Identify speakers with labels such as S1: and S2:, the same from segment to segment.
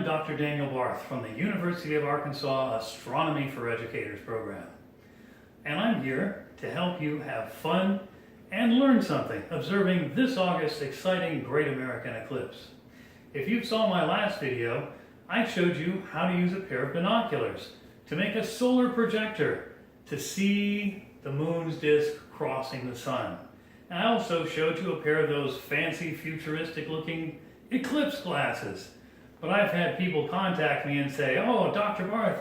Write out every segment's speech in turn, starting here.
S1: Dr. Daniel Barth from the University of Arkansas Astronomy for Educators program. And I'm here to help you have fun and learn something observing this August's exciting Great American Eclipse. If you saw my last video, I showed you how to use a pair of binoculars to make a solar projector to see the moon's disk crossing the sun. And I also showed you a pair of those fancy futuristic looking eclipse glasses. But I've had people contact me and say, "Oh, Dr. Barth,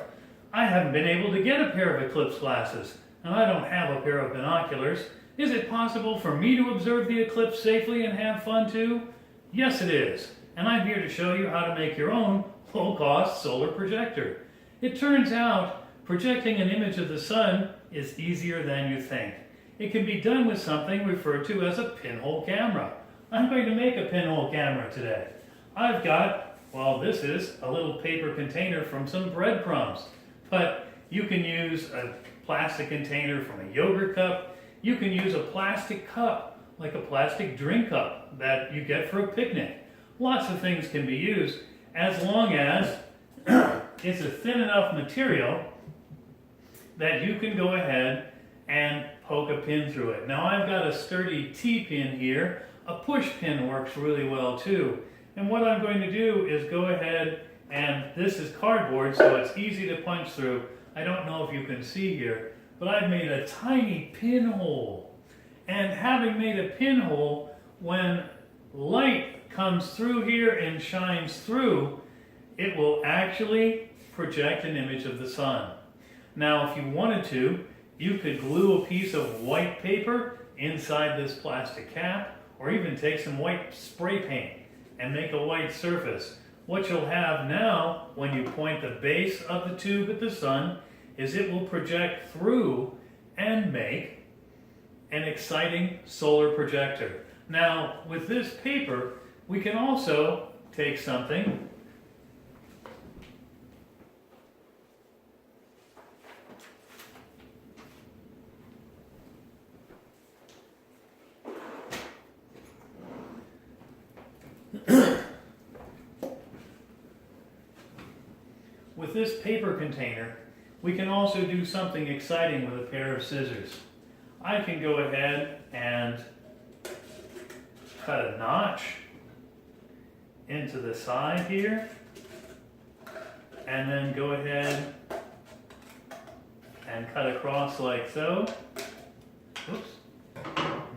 S1: I haven't been able to get a pair of eclipse glasses, and I don't have a pair of binoculars. Is it possible for me to observe the eclipse safely and have fun too?" Yes, it is. And I'm here to show you how to make your own low-cost solar projector. It turns out projecting an image of the sun is easier than you think. It can be done with something referred to as a pinhole camera. I'm going to make a pinhole camera today. I've got, well, this is a little paper container from some breadcrumbs, but you can use a plastic container from a yogurt cup. You can use a plastic cup, like a plastic drink cup that you get for a picnic. Lots of things can be used as long as it's a thin enough material that you can go ahead and poke a pin through it. Now I've got a sturdy T-pin here. A push pin works really well too. And what I'm going to do is go ahead, and this is cardboard so it's easy to punch through. I don't know if you can see here, but I've made a tiny pinhole. And having made a pinhole, when light comes through here and shines through, it will actually project an image of the sun. Now if you wanted to, you could glue a piece of white paper inside this plastic cap, or even take some white spray paint and make a white surface. What you'll have now, when you point the base of the tube at the sun, is it will project through and make an exciting solar projector. Now, with this paper, we can also take something with this paper container, we can also do something exciting with a pair of scissors. I can go ahead and cut a notch into the side here, and then go ahead and cut across like so. Oops.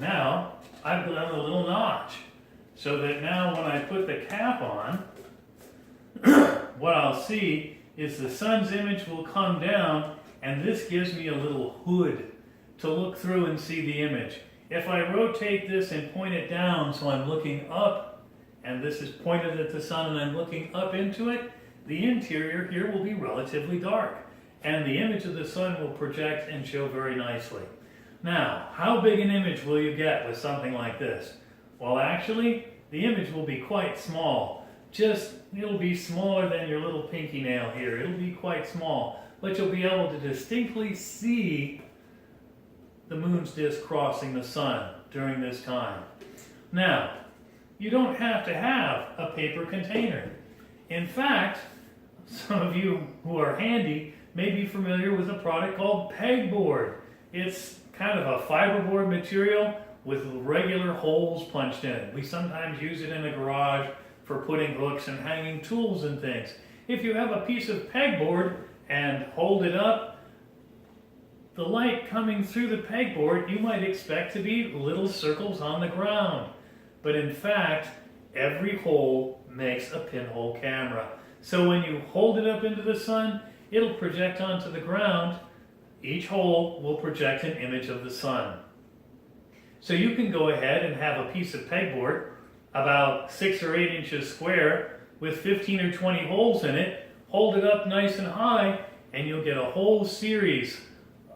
S1: Now I've done a little notch, so that now when I put the cap on, what I'll see is the sun's image will come down, and this gives me a little hood to look through and see the image. If I rotate this and point it down so I'm looking up, and this is pointed at the sun and I'm looking up into it, the interior here will be relatively dark, and the image of the sun will project and show very nicely. Now, how big an image will you get with something like this? Well, actually, the image will be quite small. It'll be smaller than your little pinky nail here. It'll be quite small, but you'll be able to distinctly see the moon's disk crossing the sun during this time. Now, you don't have to have a paper container. In fact, some of you who are handy may be familiar with a product called pegboard. It's kind of a fiberboard material with regular holes punched in it. We sometimes use it in a garage for putting hooks and hanging tools and things. If you have a piece of pegboard and hold it up, the light coming through the pegboard, you might expect to be little circles on the ground. But in fact, every hole makes a pinhole camera. So when you hold it up into the sun, it'll project onto the ground. Each hole will project an image of the sun. So you can go ahead and have a piece of pegboard about 6 or 8 inches square with 15 or 20 holes in it, hold it up nice and high, and you'll get a whole series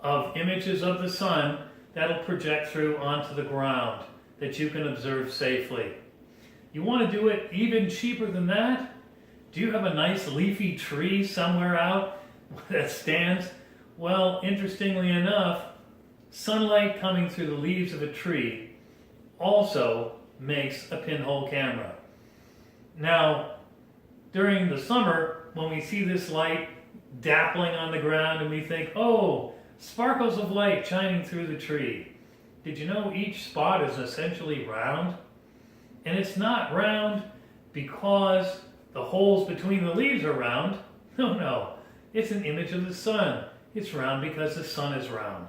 S1: of images of the sun that'll project through onto the ground that you can observe safely. You want to do it even cheaper than that? Do you have a nice leafy tree somewhere out that stands? Well, interestingly enough, sunlight coming through the leaves of a tree also makes a pinhole camera. Now, During the summer, when we see this light dappling on the ground and we think, oh, sparkles of light shining through the tree. Did you know each spot is essentially round? And it's not round because the holes between the leaves are round. No. It's an image of the sun. It's round because the sun is round.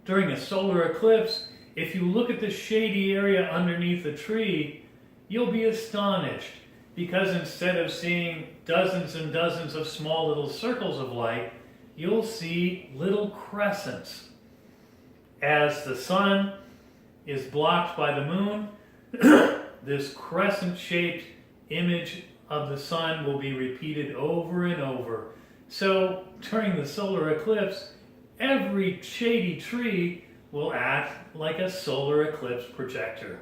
S1: During a solar eclipse, if you look at the shady area underneath the tree, you'll be astonished because instead of seeing dozens and dozens of small little circles of light, you'll see little crescents. As the sun is blocked by the moon, this crescent-shaped image of the sun will be repeated over and over. So during the solar eclipse, every shady tree will act like a solar eclipse projector.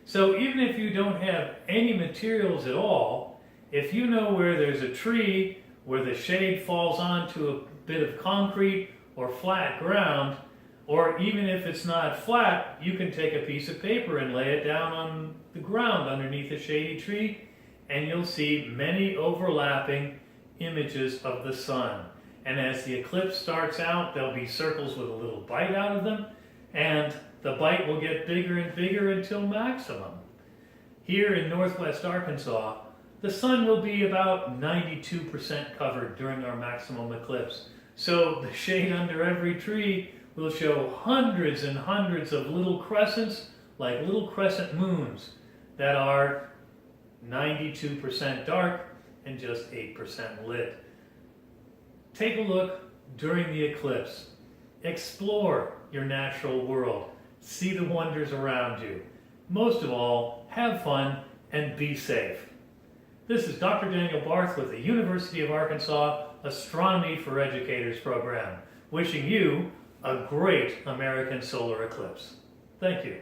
S1: So even if you don't have any materials at all, if you know where there's a tree where the shade falls onto a bit of concrete or flat ground, or even if it's not flat, you can take a piece of paper and lay it down on the ground underneath a shady tree, and you'll see many overlapping images of the sun. And as the eclipse starts out, there'll be circles with a little bite out of them, and the bite will get bigger and bigger until maximum. Here in northwest Arkansas, the sun will be about 92% covered during our maximum eclipse. So the shade under every tree will show hundreds and hundreds of little crescents, like little crescent moons, that are 92% dark and just 8% lit. Take a look during the eclipse. Explore your natural world. See the wonders around you. Most of all, have fun and be safe. This is Dr. Daniel Barth with the University of Arkansas Astronomy for Educators program, wishing you a great American solar eclipse. Thank you.